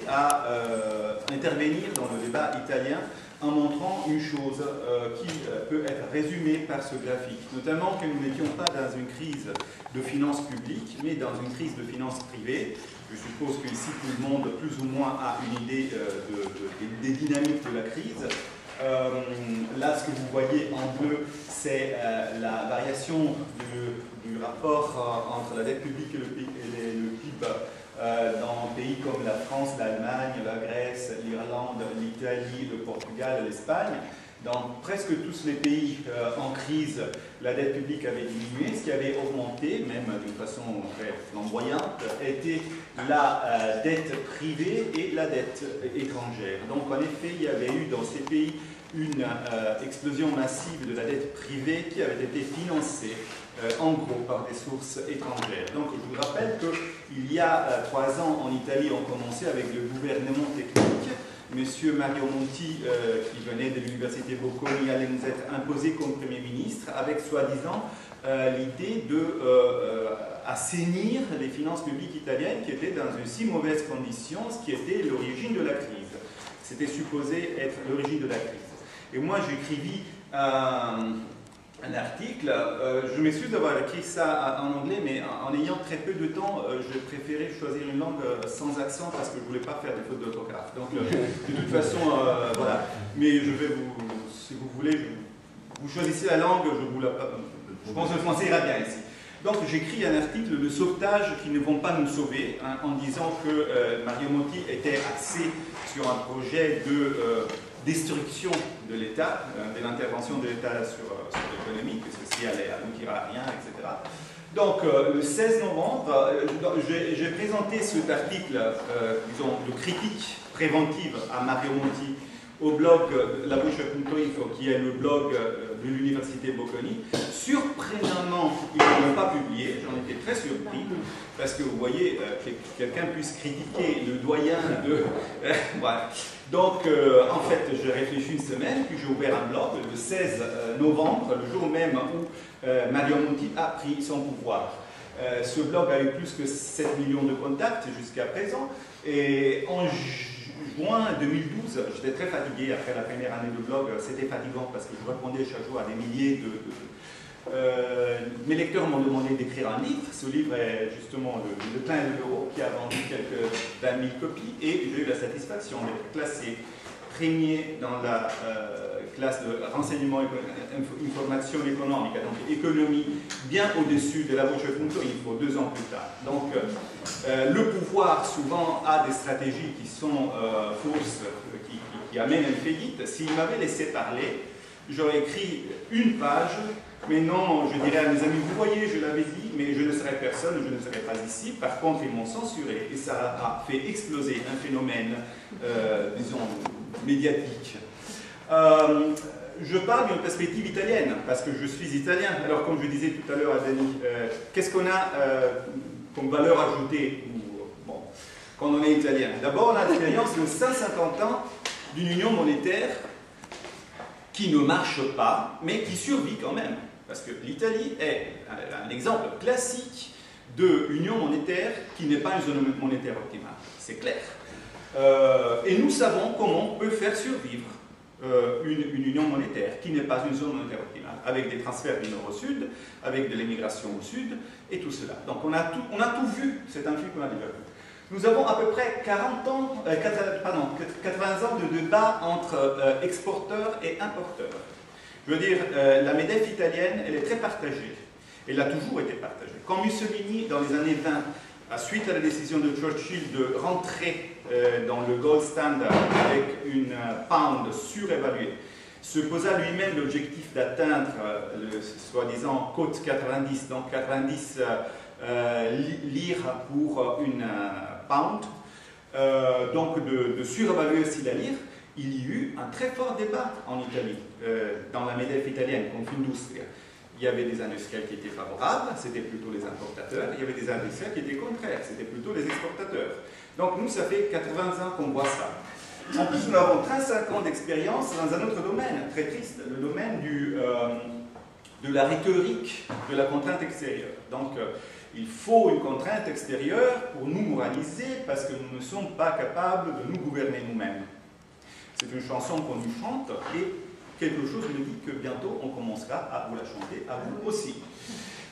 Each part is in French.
à intervenir dans le débat italien en montrant une chose qui peut être résumée par ce graphique, notamment que nous n'étions pas dans une crise de finances publiques, mais dans une crise de finances privées. Je suppose qu'ici tout le monde, plus ou moins, a une idée des dynamiques de la crise. Là, ce que vous voyez en bleu, c'est la variation du rapport entre la dette publique et le PIB dans des pays comme la France, l'Allemagne, la Grèce, l'Irlande, l'Italie, le Portugal, l'Espagne. Dans presque tous les pays en crise, la dette publique avait diminué. Ce qui avait augmenté, même d'une façon très flamboyante, était la dette privée et la dette étrangère. Donc en effet, il y avait eu dans ces pays une explosion massive de la dette privée qui avait été financée en gros par des sources étrangères. Donc je vous rappelle qu'il y a 3 ans en Italie, on commençait avec le gouvernement technique. Monsieur Mario Monti, qui venait de l'université Bocconi, allait nous être imposé comme Premier ministre avec soi-disant l'idée d'assainir les finances publiques italiennes qui étaient dans une si mauvaise condition, ce qui était l'origine de la crise. C'était supposé être l'origine de la crise. Et moi j'écrivis un article, je m'excuse d'avoir écrit ça en anglais, mais en ayant très peu de temps, je préférais choisir une langue sans accent parce que je ne voulais pas faire des fautes d'orthographe. Donc, de toute façon, voilà. Mais je vais vous, si vous voulez, vous choisissez la langue, je pense que le français ira bien ici. Donc, j'écris un article de sauvetage qui ne vont pas nous sauver, hein, en disant que Mario Monti était axé sur un projet de destruction de l'État, de l'intervention de l'État sur l'économie, que ceci allait aboutir à rien, etc. Donc, le 16 novembre, j'ai présenté cet article, disons, de critique préventive à Mario Monti au blog lavoce.info, qui est le blog de l'université Bocconi. Surprenamment, ils ne l'ont pas publié, j'en étais très surpris, parce que vous voyez, que quelqu'un puisse critiquer le doyen de... voilà. Donc, en fait, j'ai réfléchi une semaine, puis j'ai ouvert un blog le 16 novembre, le jour même où Mario Monti a pris son pouvoir. Ce blog a eu plus que 7 millions de contacts jusqu'à présent, et en juin 2012, j'étais très fatigué après la première année de blog, c'était fatigant parce que je répondais chaque jour à des milliers mes lecteurs m'ont demandé d'écrire un livre. Ce livre est justement le Pain de l'euro qui a vendu quelques 20 000 copies et j'ai eu la satisfaction d'être classé premier dans la classe de renseignement information économique, donc économie, bien au-dessus de la Lavoce.info 2 ans plus tard. Donc le pouvoir souvent a des stratégies qui sont fausses, qui amènent à une faillite. S'il m'avait laissé parler, j'aurais écrit une page. Mais non, je dirais à mes amis, vous voyez, je l'avais dit, mais je ne serai personne, je ne serai pas ici. Par contre, ils m'ont censuré et ça a fait exploser un phénomène, disons, médiatique. Je parle d'une perspective italienne, parce que je suis italien. Alors, comme je disais tout à l'heure à Denis, qu'est-ce qu'on a comme valeur ajoutée bon, quand on est italien? D'abord, on a l'expérience de 150 ans d'une union monétaire qui ne marche pas, mais qui survit quand même. Parce que l'Italie est un exemple classique d'union monétaire qui n'est pas une zone monétaire optimale. C'est clair. Et nous savons comment on peut faire survivre une union monétaire qui n'est pas une zone monétaire optimale, avec des transferts du nord au sud, avec de l'immigration au sud, et tout cela. Donc on a tout vu, c'est un film qu'on a déjà vu. Nous avons à peu près 80 ans de débat entre exporteurs et importeurs. Je veux dire, la MEDEF italienne, elle est très partagée. Elle a toujours été partagée. Quand Mussolini, dans les années 20, suite à la décision de Churchill de rentrer dans le gold standard avec une pound surévaluée, se posa lui-même l'objectif d'atteindre le soi-disant cote 90, donc 90 lire pour une pound, donc de surévaluer aussi la lire. Il y eut un très fort débat en Italie, dans la MEDEF italienne, Confindustria. Il y avait des industriels qui étaient favorables, c'était plutôt les importateurs. Il y avait des industriels qui étaient contraires, c'était plutôt les exportateurs. Donc nous, ça fait 80 ans qu'on voit ça. En plus, nous avons 35 ans d'expérience dans un autre domaine, très triste, le domaine de la rhétorique de la contrainte extérieure. Donc, Il faut une contrainte extérieure pour nous moraliser parce que nous ne sommes pas capables de nous gouverner nous-mêmes. C'est une chanson qu'on nous chante et quelque chose nous dit que bientôt on commencera à vous la chanter, à vous aussi.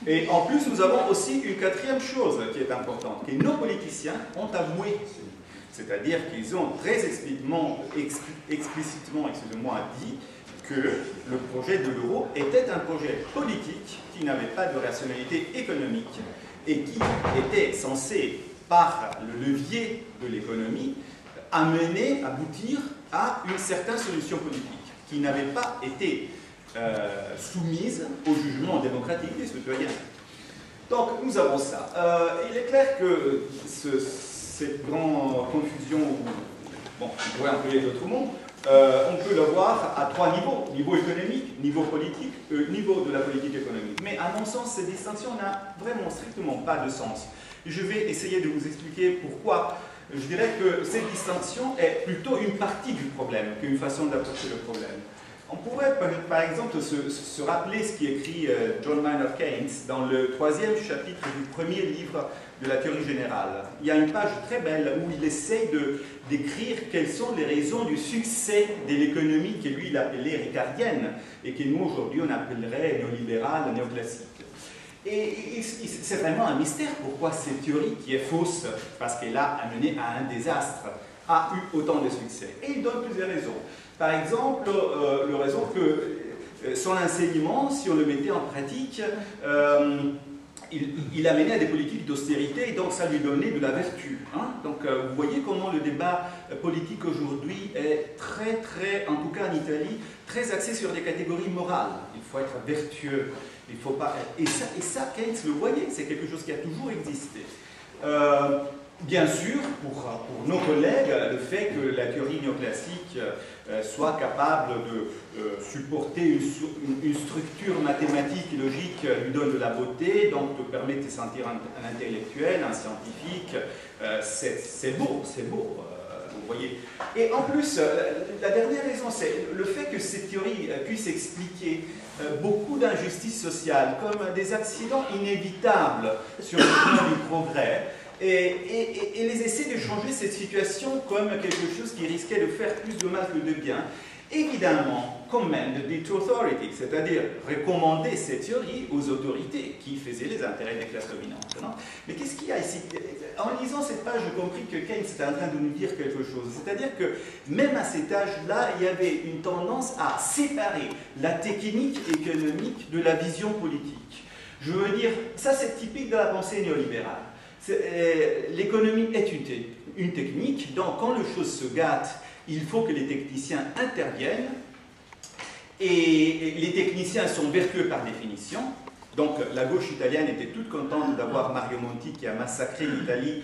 Et en plus, nous avons aussi une quatrième chose qui est importante, que nos politiciens ont avoué. C'est-à-dire qu'ils ont très explicitement dit que le projet de l'euro était un projet politique qui n'avait pas de rationalité économique et qui était censé, par le levier de l'économie, aboutir à une certaine solution politique qui n'avait pas été soumise au jugement démocratique des citoyens. Donc nous avons ça. Il est clair que cette grande confusion, bon, on pourrait employer d'autres mots, on peut le voir à trois niveaux. Niveau économique, niveau politique, niveau de la politique économique. Mais à mon sens, cette distinction n'a vraiment strictement pas de sens. Je vais essayer de vous expliquer pourquoi. Je dirais que cette distinction est plutôt une partie du problème qu'une façon d'approcher le problème. On pourrait par exemple se rappeler ce qu'écrit John Maynard Keynes dans le 3e chapitre du premier livre de la théorie générale. Il y a une page très belle où il essaye de décrire quelles sont les raisons du succès de l'économie que lui il appelait ricardienne et que nous aujourd'hui on appellerait néolibérale, néoclassique. Et c'est vraiment un mystère pourquoi cette théorie qui est fausse, parce qu'elle a amené à un désastre, a eu autant de succès. Et il donne plusieurs raisons. Par exemple, la raison que son enseignement, si on le mettait en pratique, il amenait à des politiques d'austérité et donc ça lui donnait de la vertu. Hein? Donc vous voyez comment le débat politique aujourd'hui est très, en tout cas en Italie, très axé sur des catégories morales. Il faut être vertueux, il faut pas... Et ça, Keynes le voyait, c'est quelque chose qui a toujours existé. Bien sûr, pour nos collègues, le fait que la théorie néoclassique soit capable de supporter une structure mathématique et logique lui donne de la beauté, donc te permet de te sentir un intellectuel, un scientifique, c'est beau, vous voyez. Et en plus, la dernière raison, c'est le fait que cette théorie puisse expliquer beaucoup d'injustices sociales comme des accidents inévitables sur le chemin du progrès, et les essais de changer cette situation comme quelque chose qui risquait de faire plus de mal que de bien. Évidemment, commend it to authority, c'est-à-dire recommander cette théorie aux autorités qui faisaient les intérêts des classes dominantes. Non? Mais qu'est-ce qu'il y a ici? En lisant cette page, j'ai compris que Keynes était en train de nous dire quelque chose. C'est-à-dire que même à cet âge-là, il y avait une tendance à séparer la technique économique de la vision politique. Je veux dire, ça c'est typique de la pensée néolibérale. L'économie est une technique, donc quand les choses se gâtent, il faut que les techniciens interviennent, et les techniciens sont vertueux par définition. Donc la gauche italienne était toute contente d'avoir Mario Monti qui a massacré l'Italie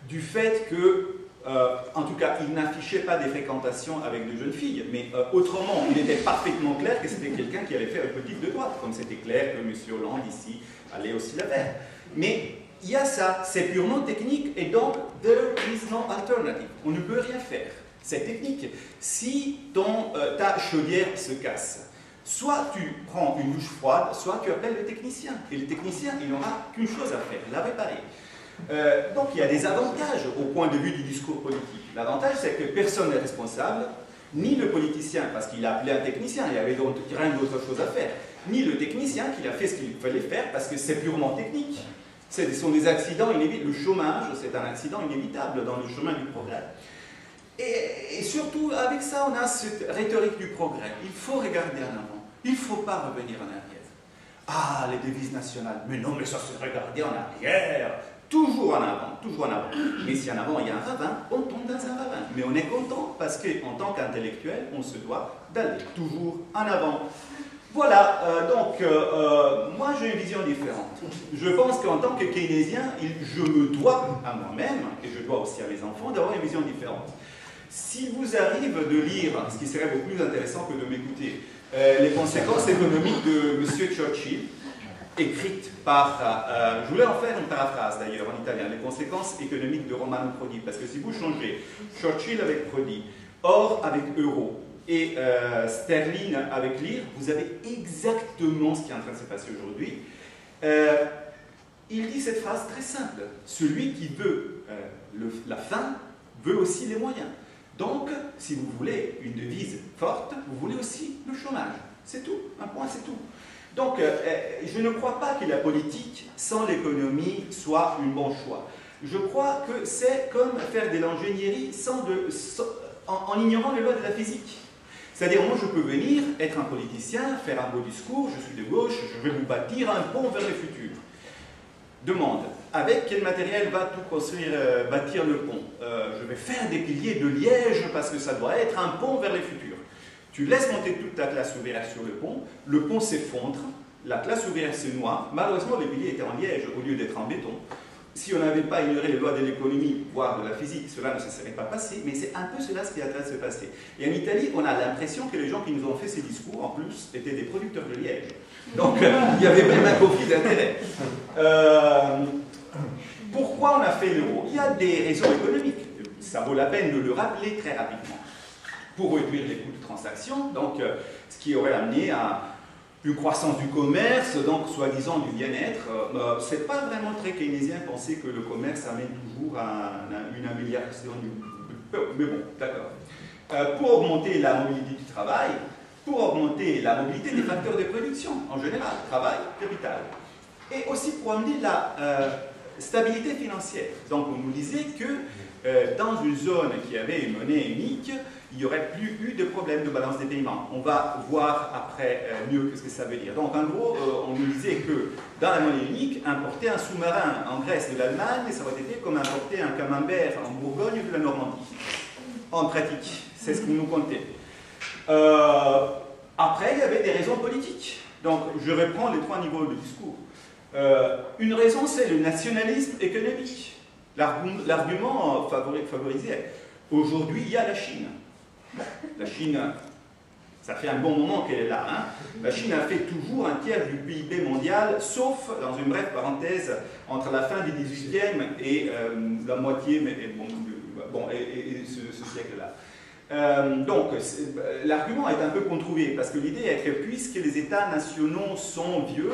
du fait que, en tout cas, il n'affichait pas des fréquentations avec de jeunes filles, mais autrement, il était parfaitement clair que c'était quelqu'un qui avait fait une politique de droite, comme c'était clair que M. Hollande ici allait aussi la faire. Mais il y a ça, c'est purement technique, et donc, there is no alternative. On ne peut rien faire. C'est technique. Si ta chaudière se casse, soit tu prends une douche froide, soit tu appelles le technicien. Et le technicien, il n'aura qu'une chose à faire, la réparer. Donc il y a des avantages au point de vue du discours politique. L'avantage, c'est que personne n'est responsable, ni le politicien, parce qu'il a appelé un technicien, il n'y avait rien d'autre chose à faire, ni le technicien qui a fait ce qu'il fallait faire, parce que c'est purement technique. Ce sont des accidents inévitables. Le chômage, c'est un accident inévitable dans le chemin du progrès. Et surtout, avec ça, on a cette rhétorique du progrès. Il faut regarder en avant. Il ne faut pas revenir en arrière. Ah, les devises nationales. Mais non, mais ça, c'est regarder en arrière. Toujours en avant, toujours en avant. Mais si en avant il y a un ravin, on tombe dans un ravin. Mais on est content parce qu'en tant qu'intellectuel, on se doit d'aller toujours en avant. Voilà, donc moi j'ai une vision différente. Je pense qu'en tant que keynésien, je me dois à moi-même, et je dois aussi à mes enfants, d'avoir une vision différente. S'il vous arrive de lire, ce qui serait beaucoup plus intéressant que de m'écouter, les conséquences économiques de M. Churchill, écrites par, je voulais en faire une paraphrase d'ailleurs en italien, les conséquences économiques de Romano Prodi, parce que si vous changez Churchill avec Prodi, or avec euro, et sterling avec lire, vous avez exactement ce qui est en train de se passer aujourd'hui. il dit cette phrase très simple. Celui qui veut la fin veut aussi les moyens. Donc, si vous voulez une devise forte, vous voulez aussi le chômage. C'est tout, un point, c'est tout. Donc, je ne crois pas que la politique sans l'économie soit un bon choix. Je crois que c'est comme faire de l'ingénierie en ignorant les lois de la physique. C'est-à-dire, moi, je peux venir, être un politicien, faire un beau discours, je suis de gauche, je vais vous bâtir un pont vers le futur. Demande, avec quel matériel va tout construire, bâtir le pont? Je vais faire des piliers de liège parce que ça doit être un pont vers le futur. Tu laisses monter toute ta classe ouvrière sur le pont s'effondre, la classe ouvrière se noie. Malheureusement, les piliers étaient en liège au lieu d'être en béton. Si on n'avait pas ignoré les lois de l'économie, voire de la physique, cela ne se serait pas passé, mais c'est un peu cela ce qui est en train de se passer. Et en Italie, on a l'impression que les gens qui nous ont fait ces discours, en plus, étaient des producteurs de liège. Donc, il y avait même un conflit d'intérêts. Pourquoi on a fait l'euro? Il y a des raisons économiques. Ça vaut la peine de le rappeler très rapidement. Pour réduire les coûts de transaction, donc ce qui aurait amené à une croissance du commerce, donc soi-disant du bien-être. C'est pas vraiment très keynésien penser que le commerce amène toujours à une amélioration du... Mais bon, d'accord. Pour augmenter la mobilité du travail, pour augmenter la mobilité des facteurs de production, en général, travail, capital. Et aussi pour amener la stabilité financière. Donc on nous disait que dans une zone qui avait une monnaie unique, il n'y aurait plus eu de problème de balance des paiements. On va voir après mieux ce que ça veut dire. Donc en gros, on nous disait que dans la monnaie unique, importer un sous-marin en Grèce de l'Allemagne, ça aurait été comme importer un camembert en Bourgogne de la Normandie. En pratique, c'est ce qu'on nous comptait. Après, il y avait des raisons politiques. Donc je reprends les trois niveaux de discours. Une raison, c'est le nationalisme économique. L'argument favorisé. Aujourd'hui, il y a la Chine. La Chine, ça fait un bon moment qu'elle est là. Hein. La Chine a fait toujours un tiers du PIB mondial, sauf, dans une brève parenthèse, entre la fin du 18e et la moitié, mais et ce siècle-là. Donc, l'argument est un peu controuvé, parce que l'idée est que puisque les États nationaux sont vieux,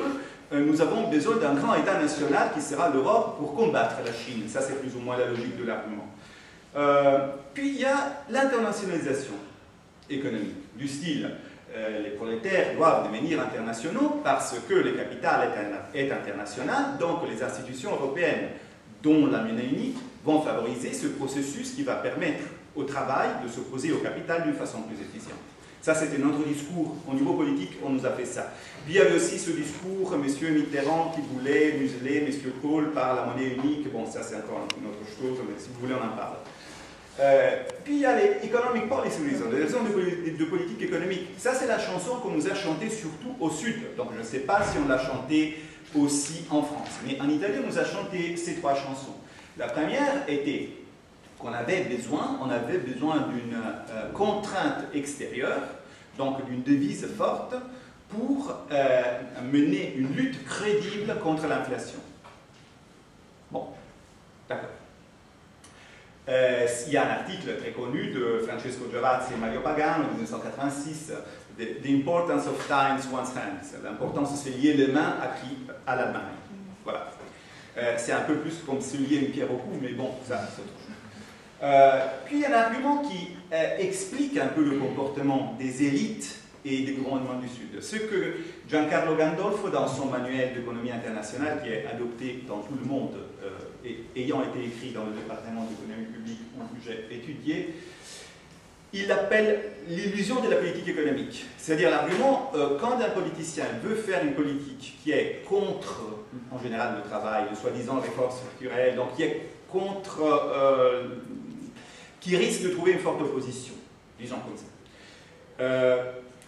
nous avons besoin d'un grand État national qui sera l'Europe pour combattre la Chine. Ça, c'est plus ou moins la logique de l'argument. Puis il y a l'internationalisation économique, du style les prolétaires doivent devenir internationaux parce que le capital est international, donc les institutions européennes, dont la monnaie unique, vont favoriser ce processus qui va permettre au travail de s'opposer au capital d'une façon plus efficiente. Ça, c'était notre discours. Au niveau politique, on nous a fait ça. Puis il y avait aussi ce discours, M. Mitterrand qui voulait museler M. Kohl par la monnaie unique. Bon, ça c'est encore une autre chose, mais si vous voulez, on en parle. Puis il y a les economic policy reasons, les raisons de politique économique. Ça, c'est la chanson qu'on nous a chantée surtout au sud. Donc je ne sais pas si on l'a chantée aussi en France. Mais en Italie, on nous a chanté ces trois chansons. La première était qu'on avait besoin d'une contrainte extérieure, donc d'une devise forte, pour mener une lutte crédible contre l'inflation. Bon, d'accord. Il y a un article très connu de Francesco Giavazzi et Mario Pagano en 1986, The Importance of Times One's Hands, l'importance de se lier les mains à l'Allemagne. Voilà. C'est un peu plus comme se lier une pierre au cou, mais bon, ça c'est autre chose. Puis il y a un argument qui explique un peu le comportement des élites et des gouvernements du Sud. Ce que Giancarlo Gandolfo, dans son manuel d'économie internationale, qui est adopté dans tout le monde, et ayant été écrit dans le département d'économie publique où j'ai étudié, il appelle l'illusion de la politique économique. C'est-à-dire l'argument, quand un politicien veut faire une politique qui est contre, en général, le travail, le soi-disant réforme structurelle, donc qui est contre, qui risque de trouver une forte opposition, disons comme ça.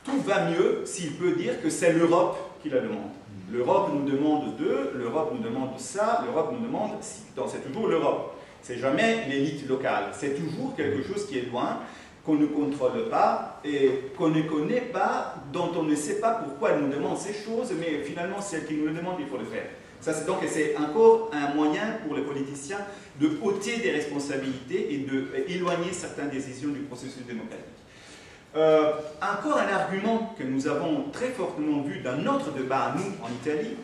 Tout va mieux s'il peut dire que c'est l'Europe qui la demande. L'Europe nous demande l'Europe nous demande ça, l'Europe nous demande si. Donc c'est toujours l'Europe. C'est jamais l'élite locale. C'est toujours quelque chose qui est loin, qu'on ne contrôle pas et qu'on ne connaît pas, dont on ne sait pas pourquoi elle nous demande ces choses, mais finalement c'est elle qui nous le demande, il faut le faire. Ça, donc c'est encore un moyen pour les politiciens de ôter des responsabilités et d'éloigner certaines décisions du processus démocratique. Encore un argument que nous avons très fortement vu dans notre débat, nous, en Italie,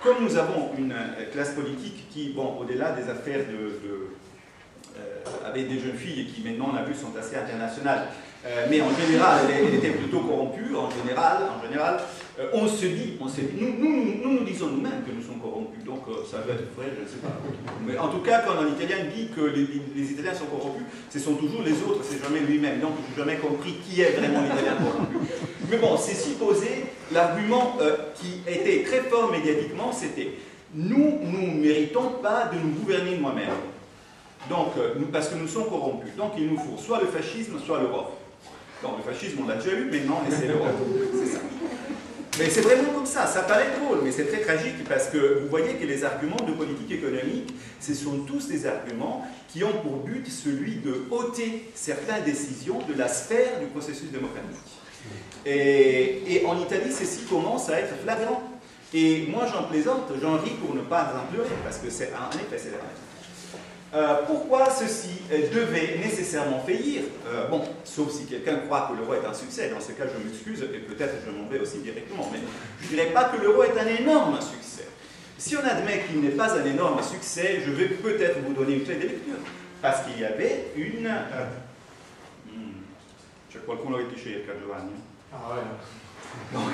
comme nous avons une classe politique qui, bon, au-delà des affaires avec des jeunes filles qui maintenant on a vu sont assez internationales, mais en général elle était plutôt corrompue, en général, on se dit, nous disons nous-mêmes que nous sommes corrompus, donc ça doit être vrai, je ne sais pas. Mais en tout cas, quand un Italien dit que les Italiens sont corrompus, ce sont toujours les autres, c'est jamais lui-même, donc je n'ai jamais compris qui est vraiment l'Italien corrompu. Mais bon, c'est supposé, l'argument qui était très fort médiatiquement, c'était nous ne méritons pas de nous gouverner nous-mêmes. Donc, parce que nous sommes corrompus. Donc, il nous faut soit le fascisme, soit l'Europe. Donc, le fascisme, on l'a déjà eu, mais non, et c'est l'Europe. C'est ça. Mais c'est vraiment comme ça. Ça paraît drôle, mais c'est très tragique parce que vous voyez que les arguments de politique économique, ce sont tous des arguments qui ont pour but celui de ôter certaines décisions de la sphère du processus démocratique. Et en Italie, ceci commence à être flagrant. Et moi, j'en plaisante, j'en ris pour ne pas en pleurer, parce que c'est en effet, c'est la même. Pourquoi ceci devait nécessairement faillir? Bon, sauf si quelqu'un croit que l'euro est un succès, dans ce cas je m'excuse et peut-être je m'en vais aussi directement, mais je ne dirais pas que l'euro est un énorme succès. Si on admet qu'il n'est pas un énorme succès, je vais peut-être vous donner une clé de lecture, parce qu'il y avait une... c'è qualcuno che ti cerca, Giovanni? Ah ouais. Donc,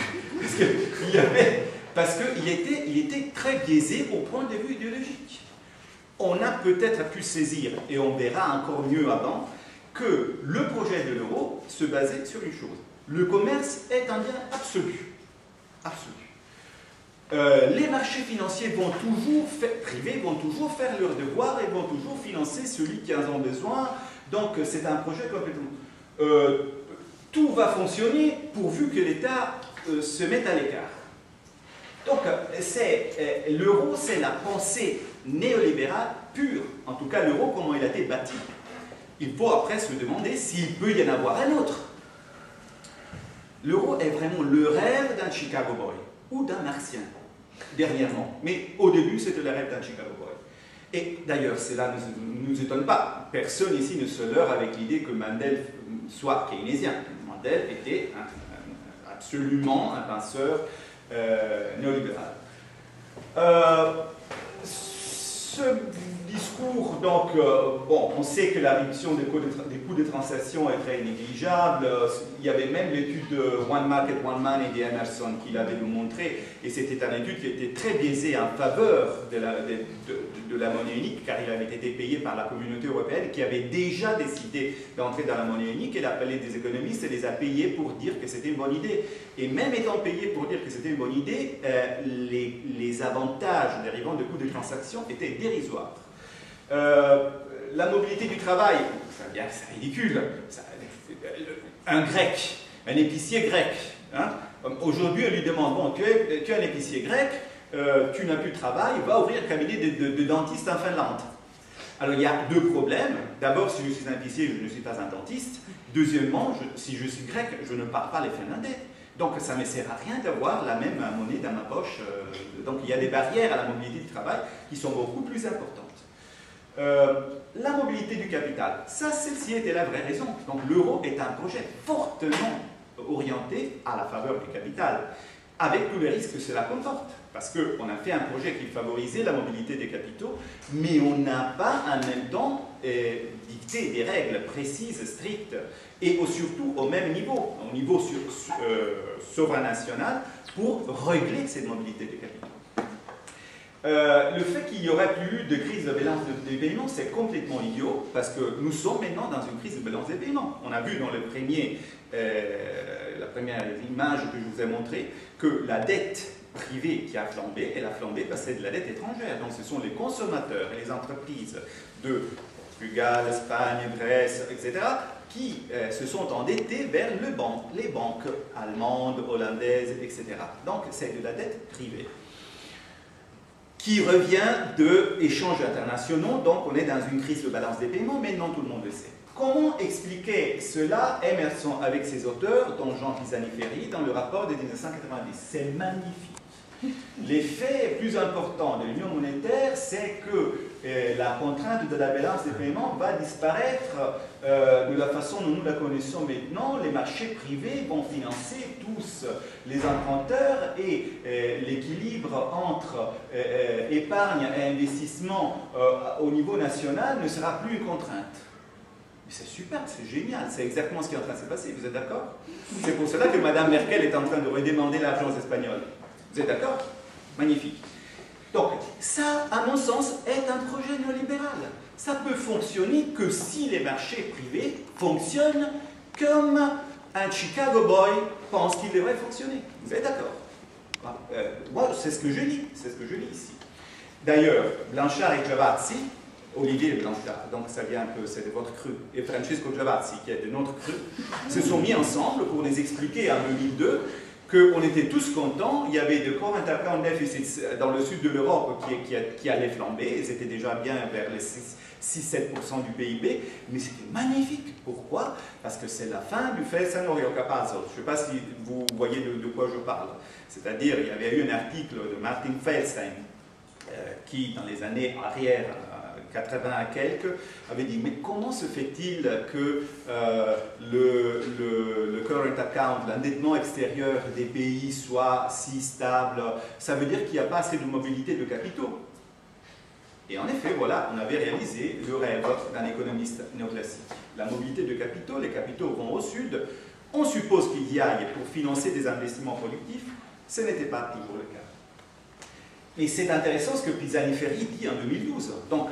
parce qu'il était très biaisé au point de vue idéologique. On a peut-être pu saisir, et on verra encore mieux avant, que le projet de l'euro se basait sur une chose. Le commerce est un bien absolu. Absolu. Les marchés financiers privés vont toujours faire leur devoir et vont toujours financer celui qui en a besoin. Donc c'est un projet complètement... tout va fonctionner pourvu que l'État se mette à l'écart. Donc l'euro, c'est la pensée néolibérale pure, en tout cas l'euro comment il a été bâti. Il faut après se demander s'il peut y en avoir un autre. L'euro est vraiment le rêve d'un Chicago Boy, ou d'un Martien, dernièrement. Mais au début, c'était le rêve d'un Chicago Boy. Et d'ailleurs, cela ne nous étonne pas. Personne ici ne se leurre avec l'idée que Mandel soit keynésien. Mandel était absolument un penseur néolibéral. Ce discours, donc, bon, on sait que la réduction des coûts de transaction est très négligeable. Il y avait même l'étude de One Market, One Money d'Emerson qui l'avait montré, et c'était une étude qui était très biaisée en faveur de la monnaie unique, car il avait été payé par la communauté européenne qui avait déjà décidé d'entrer dans la monnaie unique. Elle a appelé des économistes et les a payés pour dire que c'était une bonne idée. Et même étant payés pour dire que c'était une bonne idée, les avantages dérivant de coûts de transaction étaient dérisoires. La mobilité du travail, c'est ridicule. Un grec, un épicier grec, hein, aujourd'hui on lui demande, bon, tu es un épicier grec, tu n'as plus de travail, va ouvrir un cabinet de dentiste en Finlande. Alors il y a deux problèmes. D'abord, si je suis un épicier, je ne suis pas un dentiste. Deuxièmement, si je suis grec, je ne parle pas les finlandais. Donc ça ne me sert à rien d'avoir la même monnaie dans ma poche. Donc il y a des barrières à la mobilité du travail qui sont beaucoup plus importantes. La mobilité du capital, ça, celle-ci était la vraie raison. Donc l'euro est un projet fortement orienté à la faveur du capital, avec tous les risques que cela comporte. Parce qu'on a fait un projet qui favorisait la mobilité des capitaux, mais on n'a pas en même temps dicté des règles précises, strictes, et surtout au même niveau, au niveau supranational, pour régler cette mobilité des capitaux. Le fait qu'il n'y aurait plus eu de crise de balance des paiements, c'est complètement idiot, parce que nous sommes maintenant dans une crise de balance des paiements. On a vu dans la première image que je vous ai montrée que la dette privée qui a flambé, elle a flambé parce que c'est de la dette étrangère. Donc ce sont les consommateurs et les entreprises de Portugal, Espagne, Grèce, etc., qui se sont endettés vers les banques allemandes, hollandaises, etc. Donc c'est de la dette privée qui revient d'échanges internationaux, donc on est dans une crise de balance des paiements, mais non tout le monde le sait. Comment expliquer cela, Emerson avec ses auteurs, dont Jean Pisani-Ferry, dans le rapport de 1990? C'est magnifique. L'effet plus important de l'union monétaire, c'est que la contrainte de la balance des paiements va disparaître de la façon dont nous la connaissons maintenant. Les marchés privés vont financer tous les emprunteurs et l'équilibre entre épargne et investissement au niveau national ne sera plus une contrainte. C'est super, c'est génial, c'est exactement ce qui est en train de se passer, vous êtes d'accord? C'est pour cela que Mme Merkel est en train de redemander l'argent aux Espagnols. Vous êtes d'accord? Magnifique. Donc, ça, à mon sens, est un projet néolibéral. Ça peut fonctionner que si les marchés privés fonctionnent comme un Chicago boy pense qu'il devrait fonctionner. Vous êtes d'accord? Moi, c'est ce que je lis, c'est ce que je lis ici. D'ailleurs, Blanchard et Giavazzi, Olivier Blanchard, donc ça vient un peu, c'est de votre cru, et Francesco Giavazzi, qui est de notre cru, se sont mis ensemble pour les expliquer en 2002 qu'on était tous contents, il y avait de current account deficits dans le sud de l'Europe qui allaient flamber, ils étaient déjà bien vers les 6-7% du PIB, mais c'était magnifique. Pourquoi? Parce que c'est la fin du Felsenor Capazo. Je ne sais pas si vous voyez de quoi je parle. C'est-à-dire, il y avait eu un article de Martin Feldstein qui, dans les années arrière, 80 à quelques, avait dit, mais comment se fait-il que le current account, l'endettement extérieur des pays soit si stable? Ça veut dire qu'il n'y a pas assez de mobilité de capitaux. Et en effet, voilà, on avait réalisé le rêve d'un économiste néoclassique. La mobilité de capitaux, les capitaux vont au sud, on suppose qu'ils y aillent pour financer des investissements productifs, ce n'était pas toujours le cas. Et c'est intéressant ce que Pisani-Ferry dit en 2012. Donc,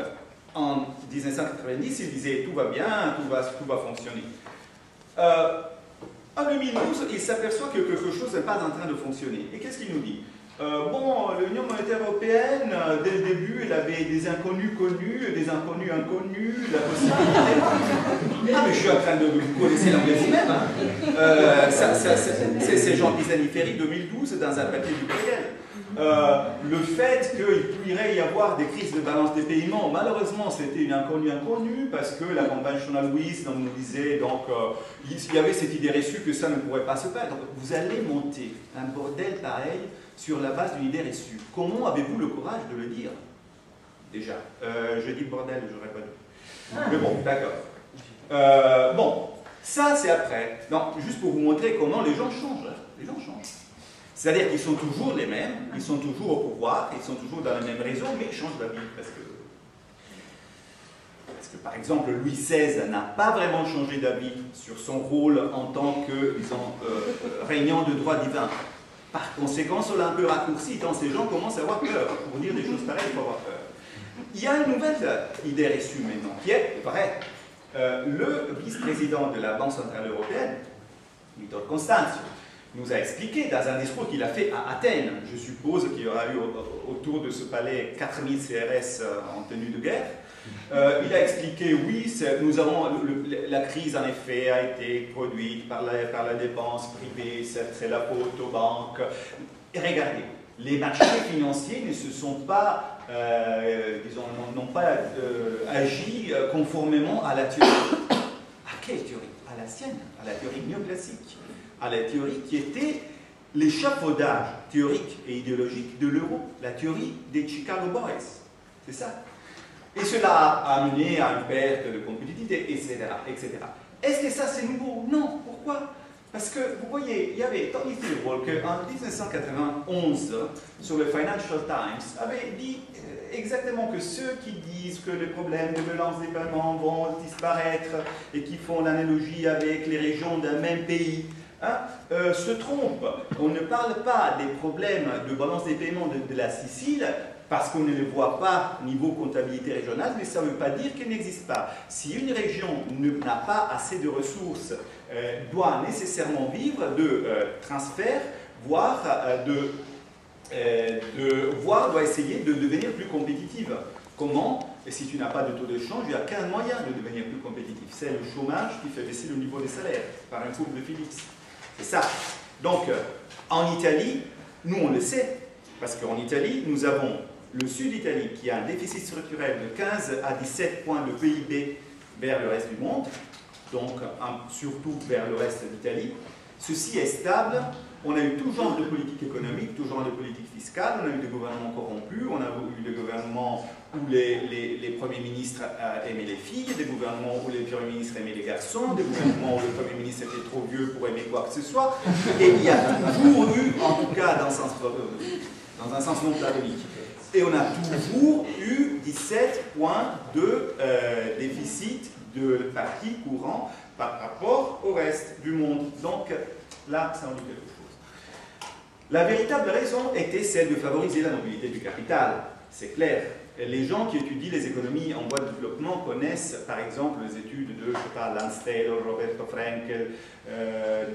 en 1990, il disait tout va bien, tout va fonctionner. En 2012, il s'aperçoit que quelque chose n'est pas en train de fonctionner. Et qu'est-ce qu'il nous dit? Bon, l'Union monétaire européenne, dès le début, elle avait des inconnus connus, des inconnus inconnus, la possibilité... Ah, mais je suis en train de... Vous connaissez l'anglais vous-même, hein? C'est Jean Pisani-Ferry 2012 dans un papier du Bruxelles. Le fait qu'il pourrait y avoir des crises de balance des paiements, malheureusement c'était une inconnue parce que la conventional wisdom nous disait, donc il y avait cette idée reçue que ça ne pourrait pas se faire. Donc vous allez monter un bordel pareil sur la base d'une idée reçue. Comment avez-vous le courage de le dire? Déjà, je dis bordel, j'aurais pas dû. Mais bon, d'accord. Bon, ça c'est après. Donc, juste pour vous montrer comment les gens changent. Hein. Les gens changent. C'est-à-dire qu'ils sont toujours les mêmes, ils sont toujours au pouvoir, ils sont toujours dans le même réseau, mais ils changent d'avis. Parce que, par exemple, Louis XVI n'a pas vraiment changé d'avis sur son rôle en tant que, disons, régnant de droit divin. Par conséquent, on l'a un peu raccourci, tant ces gens commencent à avoir peur. Pour dire des choses pareilles, il faut avoir peur. Il y a une nouvelle idée reçue maintenant, qui est vraie. Le vice-président de la Banque Centrale Européenne, Victor Constantio, nous a expliqué dans un discours qu'il a fait à Athènes, je suppose qu'il y aura eu autour de ce palais 4000 CRS en tenue de guerre, il a expliqué, oui, nous avons, la crise en effet a été produite par la dépense privée, c'est la faute aux banques. Et regardez, les marchés financiers ne se sont pas, disons, n'ont pas agi conformément à la théorie. À quelle théorie? À la sienne, à la théorie néoclassique. À la théorie qui était l'échafaudage théorique et idéologique de l'euro, la théorie des Chicago Boys. C'est ça. Et cela a amené à une perte de compétitivité, etc. etc. Est-ce que ça c'est nouveau? Non. Pourquoi? Parce que, vous voyez, il y avait Tony Theobald qui, en 1991, sur le Financial Times, avait dit exactement que ceux qui disent que les problèmes de balance des paiements vont disparaître et qui font l'analogie avec les régions d'un même pays, se trompe. On ne parle pas des problèmes de balance des paiements de la Sicile parce qu'on ne les voit pas au niveau comptabilité régionale, mais ça ne veut pas dire qu'elles n'existent pas. Si une région n'a pas assez de ressources, doit nécessairement vivre de transferts, voire doit essayer de devenir plus compétitive. Comment? Et si tu n'as pas de taux de change, il n'y a qu'un moyen de devenir plus compétitif. C'est le chômage qui fait baisser le niveau des salaires par un courbe de Phillips. C'est ça. Donc, en Italie, nous on le sait, parce qu'en Italie, nous avons le sud d'Italie qui a un déficit structurel de 15 à 17 points de PIB vers le reste du monde, donc surtout vers le reste d'Italie. Ceci est stable On a eu tout genre de politique économique, tout genre de politique fiscale, on a eu des gouvernements corrompus, on a eu des gouvernements où les premiers ministres aimaient les filles, des gouvernements où les premiers ministres aimaient les garçons, des gouvernements où le premier ministre était trop vieux pour aimer quoi que ce soit, et il y a toujours eu, en tout cas dans un sens non platonique, et on a toujours eu 17 points de déficit de parti courant par rapport au reste du monde. Donc là, ça en dit quelque chose. La véritable raison était celle de favoriser la mobilité du capital, c'est clair. Les gens qui étudient les économies en voie de développement connaissent par exemple les études de, je sais pas, Lance Taylor, Roberto Frankel,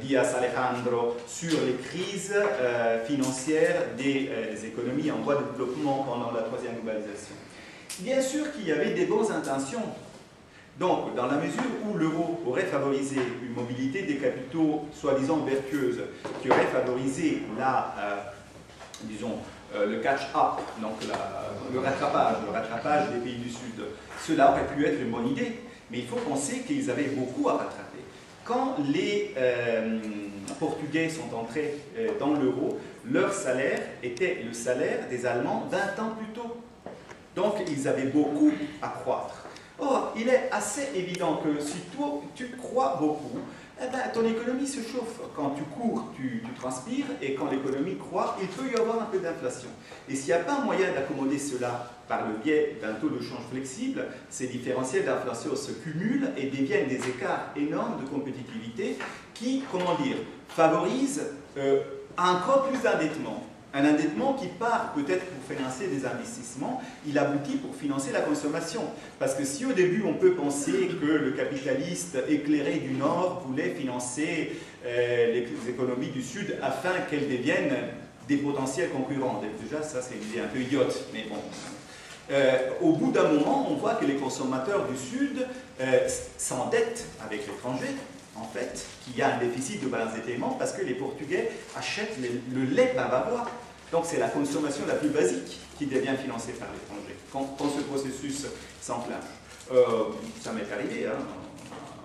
Diaz Alejandro sur les crises financières des économies en voie de développement pendant la troisième globalisation. Bien sûr qu'il y avait des bonnes intentions. Donc, dans la mesure où l'euro aurait favorisé une mobilité des capitaux soi-disant vertueuse, qui aurait favorisé disons, le catch-up, donc le rattrapage des pays du Sud, cela aurait pu être une bonne idée. Mais il faut penser qu'ils avaient beaucoup à rattraper. Quand les Portugais sont entrés dans l'euro, leur salaire était le salaire des Allemands 20 ans plus tôt. Donc, ils avaient beaucoup à croître. Or, il est assez évident que si toi, tu crois beaucoup, eh ben, ton économie se chauffe. Quand tu cours, tu transpires, et quand l'économie croît, il peut y avoir un peu d'inflation. Et s'il n'y a pas un moyen d'accommoder cela par le biais d'un taux de change flexible, ces différentiels d'inflation se cumulent et deviennent des écarts énormes de compétitivité qui, comment dire, favorisent encore plus d'endettement. Un endettement qui part peut-être pour financer des investissements, il aboutit pour financer la consommation. Parce que si au début on peut penser que le capitaliste éclairé du Nord voulait financer les économies du Sud afin qu'elles deviennent des potentiels concurrents, déjà ça c'est une idée un peu idiote, mais bon. Au bout d'un moment, on voit que les consommateurs du Sud s'endettent avec l'étranger, en fait, qu'il y a un déficit de balance des paiements parce que les Portugais achètent le lait Bavarois. Donc c'est la consommation la plus basique qui devient financée par l'étranger. Quand ce processus s'enclenche. Ça m'est arrivé, hein,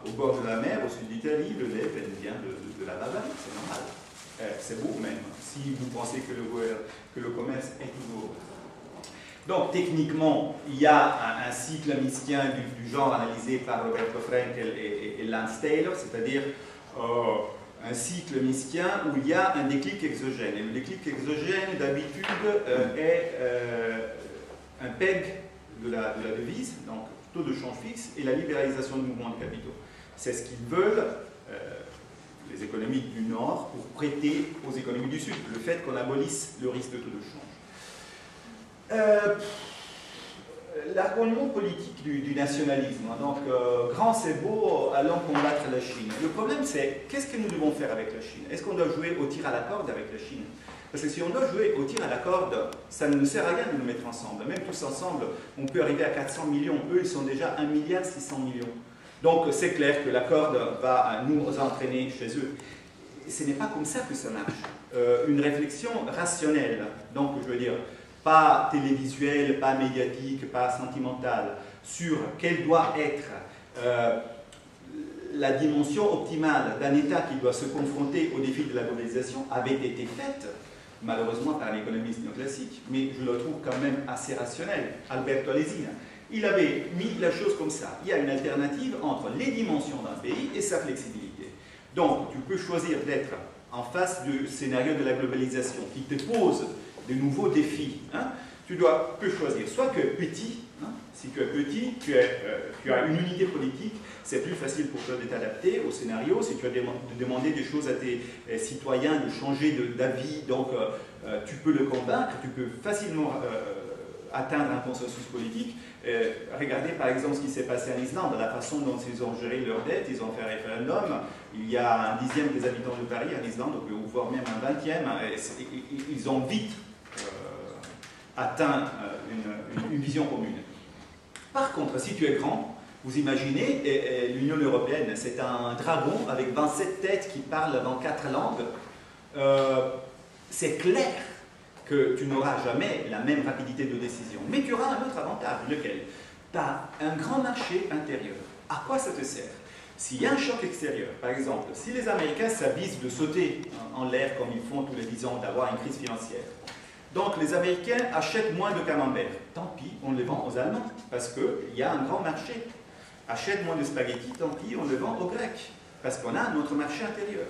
au bord de la mer, au sud d'Italie, le lait vient de la Bavarie, c'est normal. C'est beau même, si vous pensez que le commerce est toujours... Donc, techniquement, il y a un cycle miskien du genre analysé par Roberto Frankel et Lance Taylor, c'est-à-dire un cycle miskien où il y a un déclic exogène. Et le déclic exogène, d'habitude, est un PEG de la devise, donc taux de change fixe, et la libéralisation du mouvement de capitaux. C'est ce qu'ils veulent, les économies du Nord, pour prêter aux économies du Sud, le fait qu'on abolisse le risque de taux de change. L'argument politique du nationalisme, hein, donc grand c'est beau, allons combattre la Chine. Le problème c'est, qu'est-ce que nous devons faire avec la Chine? Est-ce qu'on doit jouer au tir à la corde avec la Chine? Parce que si on doit jouer au tir à la corde, ça ne nous sert à rien de nous mettre ensemble. Même tous ensemble, on peut arriver à 400 millions. Eux, ils sont déjà 1,6 milliard. Donc c'est clair que la corde va nous entraîner chez eux. Ce n'est pas comme ça que ça marche. Une réflexion rationnelle, donc je veux dire, pas télévisuelle, pas médiatique, pas sentimentale, sur quelle doit être la dimension optimale d'un État qui doit se confronter au défi de la globalisation, avait été faite, malheureusement par un économiste néoclassique, mais je le trouve quand même assez rationnel, Alberto Alesina. Il avait mis la chose comme ça. Il y a une alternative entre les dimensions d'un pays et sa flexibilité. Donc, tu peux choisir d'être en face du scénario de la globalisation qui te pose de nouveaux défis. Hein. Tu peux choisir soit que petit, hein, si tu es petit, tu as une unité politique, c'est plus facile pour toi de t'adapter au scénario. Si tu as demandé des choses à tes citoyens, de changer d'avis, donc tu peux le convaincre, tu peux facilement atteindre un consensus politique. Regardez par exemple ce qui s'est passé en Islande, la façon dont ils ont géré leurs dettes, ils ont fait un référendum, il y a 1/10 des habitants de Paris en Islande, ou voire même un 20e, ils ont vite atteint une vision commune. Par contre, si tu es grand, vous imaginez, l'Union européenne, c'est un dragon avec 27 têtes qui parlent dans 4 langues, c'est clair que tu n'auras jamais la même rapidité de décision. Mais tu auras un autre avantage, lequel? Tu as un grand marché intérieur. À quoi ça te sert? S'il y a un choc extérieur, par exemple, si les Américains s'avisent de sauter en l'air comme ils font tous les 10 ans, d'avoir une crise financière, donc les Américains achètent moins de camembert. Tant pis, on les vend aux Allemands, parce qu'il y a un grand marché. Achètent moins de spaghettis, tant pis, on les vend aux Grecs, parce qu'on a notre marché intérieur.